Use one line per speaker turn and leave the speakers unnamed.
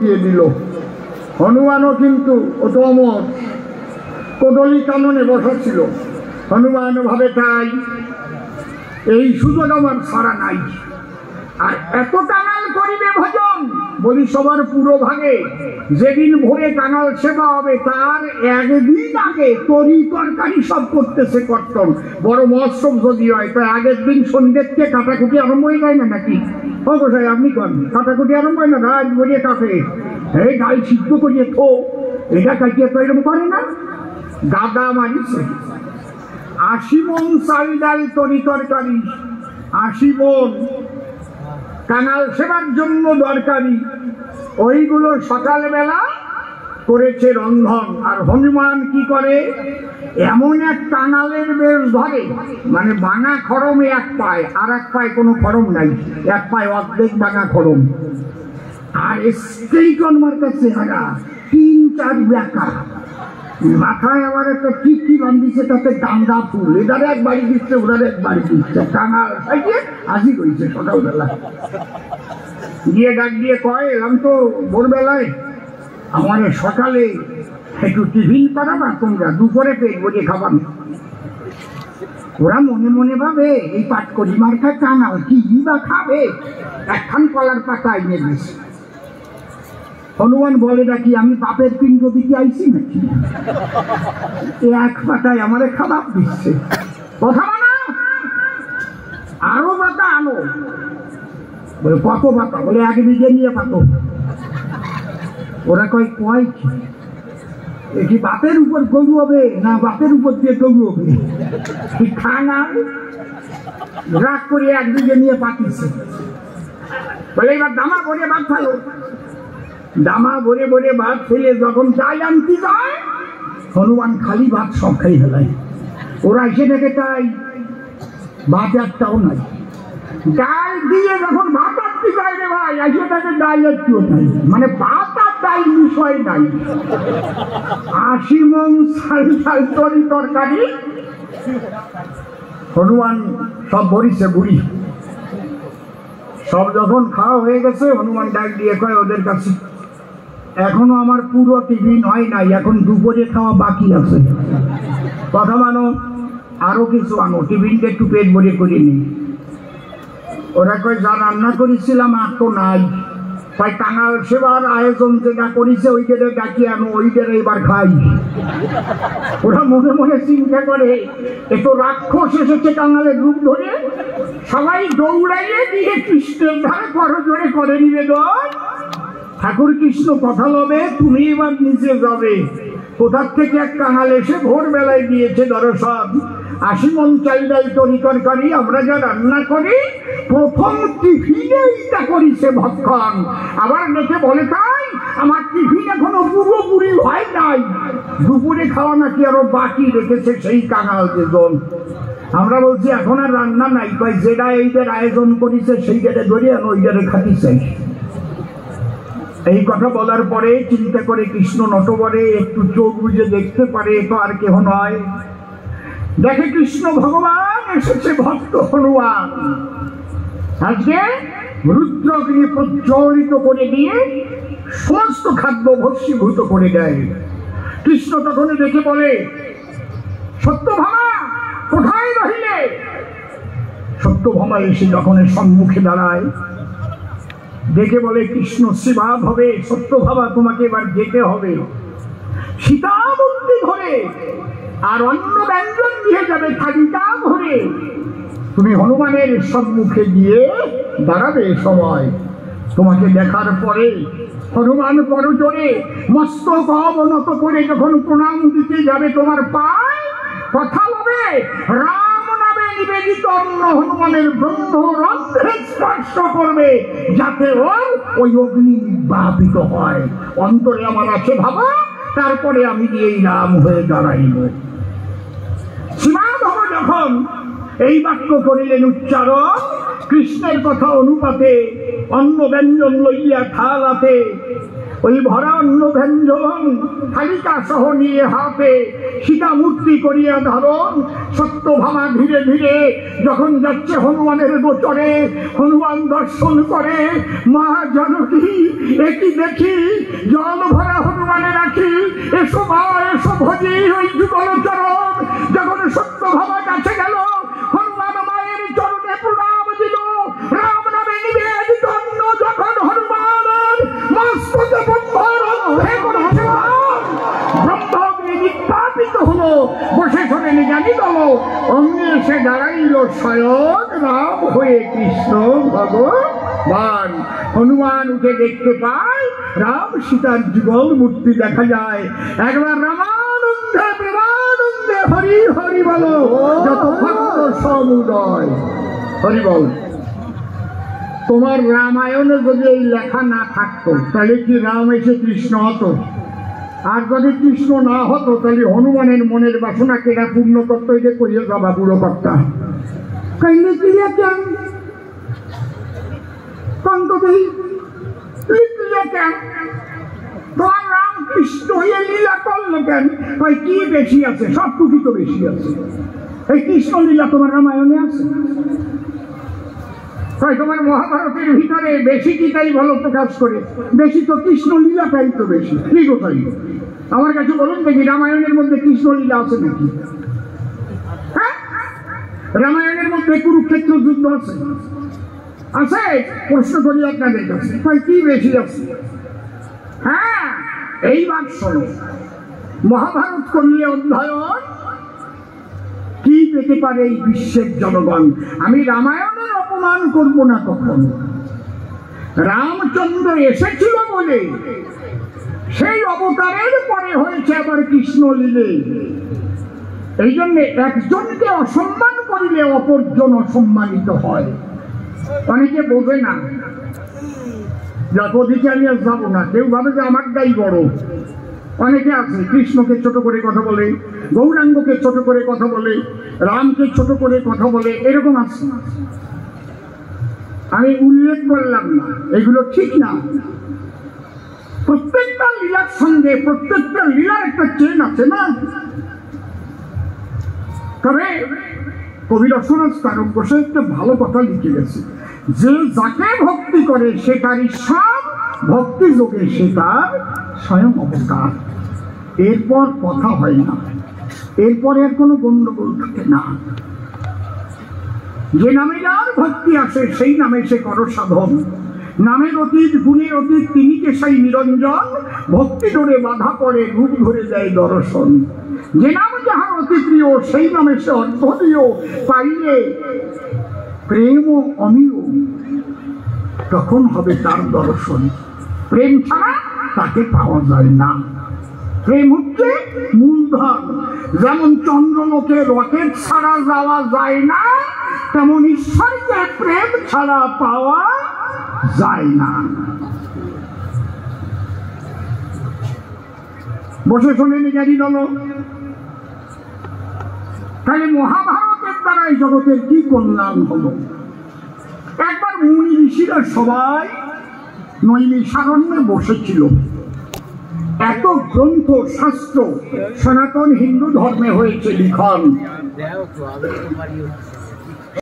দিয়ে দিল। হনুমানও কিন্তু ও তো অমর, কোদলি কাননে বসা ছিল। হনুমান ভাবে তাই এই সুযোগ আমার ছাড়া নাই, আর এত কাঙাল করিবে ভজন, বলি সবার পুরো ভাগে। যেদিন ভোরে কাঙাল সেবা হবে তার একদিন আগে তরি তরকারি সব করতেছে কর্তন। বড় মহোৎসব যদি হয় তো আগের দিন সন্ধ্যের থেকে কাটাকুটি আরম্ভ হয়ে যায় না নাকি? অবশ্যই আপনি কন কাটাকুটি আরম্ভ হয় না? রাত বলিয়ে কাটে, এই ডাল সিদ্ধ করিয়ে থো, এটা কাটিয়ে তো এরকম করে না। গাদা মারিছে 80 মণ চাল ডাল তরি তরকারি, 80 মণ কাঙাল সেবার জন্য দরকারি, ওইগুলো সকালবেলা করেছে রন্ধন। আর হনুমান কি করে, এমন এক কাঙালের বেশ ধরে, মানে ভাঙা খড়মে এক পায়, আর এক পায় কোনো খড়ম নাই, এক পায় অর্ধেক ভাঙা খড়ম। আর স্কেলিটন কাছে হারা 3-4 ব্যাকা, মাথায় আবার একটা টিকি বান্ধিছে, তাতে গাঁদা ফুল, এদারে এক বাড়ি দিচ্ছে ওদারে এক বাড়ি দিচ্ছে। কাঙাল হাসি করেছে সকালবেলা গিয়ে ডাক দিয়ে কয়, এলাম তো ভোরবেলায়, আমার সকালে একটু টিফিন করাবা তোমরা, দুপুরে পেট ভরিয়ে খাবার। ওরা মনে মনে ভাবে এই পাটকড়ি মার্কা কাঙাল কি বা খাবে, একখান কলার পাতা এনে দিয়েছে। হনুমান বলে নাকি আমি বাপের পিণ্ড দিতে আইছি নাকি, এক পাতায় আমারে খাবার দিচ্ছে। কথা মানা, আরো পাতা আনো। বলে কত পাতা? বলে 1 বিঘে নিয়ে পাতো। ওরা কয় কয় কি বাপের উপর গরু হবে না বাপের উপর দিয়ে গরু হবে? খানা রাগ করে 1 বিঘে নিয়ে পাঠিয়েছে। বলে এবার দামা ভরে ভাত খালো। দামা ভরে ভরে ভাত ফেলে যখন চাই আনতে যায়, হনুমান খালি ভাত সব খাই ফেলায়। ওরা এসে দেখে তাই ভাত একটাও নাই। ডাল দিয়ে যখন ভাত আনতে যায় রে ভাই, এসে দেখে ডাল একটুও নাই, মানে ভাত আর ডাল বিষয় নাই। 80 মণ চাল ডাল তরি তরকারি হনুমান সব ভরিছে বুড়ি। সব যখন খাওয়া হয়ে গেছে, হনুমান ডাক দিয়ে কয় ওদের কাছে, এখনো আমার পুরো টিফিন হয় নাই, এখন দুপুরে খাওয়া বাকি আছে। কথা মানো, আরো কিছু আনো, টিফিনটা একটু পেট ভরে করে নি। ওরা কয় যা রান্না করেছিলাম আর তো নাই। তাই কাঙাল সেবার আয়োজন যেটা করেছে ওইটারে ডাকি আনো, ওইটারে এবার খাই। ওরা মনে মনে চিন্তা করে এত রাক্ষস এসেছে কাঙালের রূপ ধরে, সবাই দৌড়াইয়ে দিয়ে কৃষ্ণের ধারে করজোড়ে করে নিবেদন, ঠাকুর কৃষ্ণ কথা লবে, তুমি এবার নিচে যাবে। কোথার থেকে এক কাঙাল এসে ভোরবেলায় দিয়েছে দর্শন। 80 মণ চাল ডাল তরি তরকারি আমরা যা রান্না করি প্রথম টিফিনে এইটা করিছে ভক্ষণ। আবার দেখে বলে তাই আমার টিফিন এখনো পুরোপুরি হয় নাই, দুপুরে খাওয়া নাকি আরো বাকি রেখেছে সেই কাঙাল যেজন। আমরা বলছি এখন আর রান্না নাই, তাই যেটা এইটার আয়োজন করেছে সেইটারে ধরে আনো, ওইটারে খাতি চাই। এই কথা বলার পরে চিন্তা করে কৃষ্ণ নটবরে একটু চোখ বুঝে দেখতে পারে, তো আর কেহ নয়। দেখে কৃষ্ণ ভগবান এসেছে ভক্ত হনুমান। আজকে রুদ্রগ্নি প্রজ্বলিত করে দিয়ে সমস্ত খাদ্য ভস্মীভূত করে দেয়। কৃষ্ণ তখন দেখে বলে, সত্যভামা কোথায় রহিলে? সত্যভামা এসে যখন সম্মুখে দাঁড়ায়, দেখে বলে কৃষ্ণ শ্রীবাদ হবে, সত্যভামা তোমাকে এবার যেতে হবে সীতামূর্তি ধরে, আর অন্য ব্যঞ্জন দিয়ে যাবে থালিকা ভরে। তুমি হনুমানের সম্মুখে গিয়ে দাঁড়াবে সময়। তোমাকে দেখার পরে হনুমান করজোড়ে মস্তক অবনত করে যখন প্রণাম দিতে যাবে তোমার পায়, কথা বলবে রাম নামে নিবেদিত অন্ন হনুমানের ব্রহ্ম রন্ধ্রে স্পর্শ করবে, যাতে ওই অগ্নি নির্বাপিত হয়। অন্তরে আমার আছে ভাবা, তারপরে আমি এই রাম হয়ে দাঁড়াইব। শ্রীমাধব যখন এই বাক্য করিলেন উচ্চারণ, কৃষ্ণের কথা অনুপাতে অন্ন ব্যঞ্জন লইয়া থালাতে, ওই ভরা অন্ন ব্যঞ্জন থালিকা সহ নিয়ে হাতে সীতামূর্তি করিয়া ধারণ। সত্যভামা ধীরে ধীরে যখন যাচ্ছে হনুমানের গোচরে, হনুমান দর্শন করে, মা জানকী একই দেখি জল ভরা হনুমানের আঁখি, এসো মা এসো ভজি ওই যুগল চরণ। যখন সত্য ভাবা কাছে গেল, হনুমান মায়ের চরণে প্রণাম দিল। রাম নামে নিবেদিত অন্ন যখন হনুমানের মস্তকে ব্রহ্মাগ্নি নিপাতিত হলো, বসে শোনেন জ্ঞানী দল। অমনি এসে দাঁড়াইল স্বয়ং রাম হয়ে কৃষ্ণ ভগবান। হনুমান উঠে দেখতে পায় রাম সীতার যুগল মূর্তি দেখা যায়। একবার রামানন্দে প্রেমানন্দে হরি হরি বলো, যত ভক্ত সমুদয় হরি বল। তোমার রামায়ণে যদি এই লেখা না থাকতো তাহলে কি রাম এসে কৃষ্ণ হতো? আর যদি কৃষ্ণ না হতো তাহলে হনুমানের মনের বাসনা কেনা পূর্ণ করতো, যে করিয়ে যাবা পুরো কর্তা কাইলে ক্রিয়া কেন কন্তদেই লিখিয়া কেন? তোমার রাম কৃষ্ণ হয়ে লীলা করলো কেন? ভাই কি বেশি আছে? সবটুকু তো বেশি আছে। এই কৃষ্ণ লীলা তোমার রামায়ণে আছে? তোমার মহাভারতের ভিতরে বেশি কি তাই ভালো প্রকাশ করে? বেশি তো কৃষ্ণ লীলাটাই তো বেশি। কি কোথায় আমার কাছে বলুন দেখি, রামায়ণের মধ্যে কৃষ্ণ লীলা আছে নাকি? হ্যাঁ, রামায়ণের মধ্যে কুরুক্ষেত্র যুদ্ধ আছে? আছে? প্রশ্ন করি আপনাদের কাছে, কি বেশি আছে? হ্যাঁ, এইবার শোনো, মহাভারত করলে অধ্যয়ন কি পেতে পারে এই বিশ্বের জনগণ? আমি রামায়ণের অপমান করব না কখন। রামচন্দ্র এসেছিল বলে সেই অবতারের পরে হয়েছে আবার কৃষ্ণ লীলে। এই জন্য একজনকে অসম্মান করিলে অপরজন অসম্মানিত হয়। অনেকে বোঝে না, ওদিকে আমি আর যাবো না। কেউ ভাবে যে আমারটাই বড়। অনেকে আছে কৃষ্ণকে ছোট করে কথা বলে, গৌরাঙ্গকে ছোট করে কথা বলে, রামকে ছোট করে কথা বলে, এরকম আছে। আমি উল্লেখ করলাম না, এগুলো ঠিক না। প্রত্যেকটা লীলার সঙ্গে প্রত্যেকটা লীলার একটা চেন আছে না? তবে কবি রসনাথ তারক বসে একটা ভালো কথা লিখে গেছে, যে যাকে ভক্তি করে সে তার ঈশ্বর, ভক্তি যোগে সে তার স্বয়ং অবতার। এরপর কথা হয় না, এরপরে আর কোনো গন্ডগোল থাকে না। যে নামে যার ভক্তি আসে সেই নামে সে কর সাধন। নামের অতীত গুণের অতীত তিনি কে সেই নিরঞ্জন। ভক্তি ধরে বাধা পড়ে রূপ ধরে যায় দর্শন। যে নাম যাহার অতি প্রিয় সেই নামে সে অর্থনীয়। পাইলে প্রেম ও অমীয় তখন হবে তার দর্শন। প্রেম ছাড়া তাকে পাওয়া যায় না। প্রেম হচ্ছে মূলধন। যেমন চন্দ্রলোকে রকেট ছাড়া যাওয়া যায় না, তেমন ঈশ্বরকে প্রেম ছাড়া পাওয়া যায় না। বসে শুনে জ্ঞানী দল। তাহলে মহাভারতের দ্বারা এই জগতের কি কল্যাণ হলো? একবার মুনি ঋষিরা সবাই নৈমিষারণ্যে বসেছিল। এত গ্রন্থ শাস্ত্র সনাতন হিন্দু ধর্মে হয়েছে লিখন।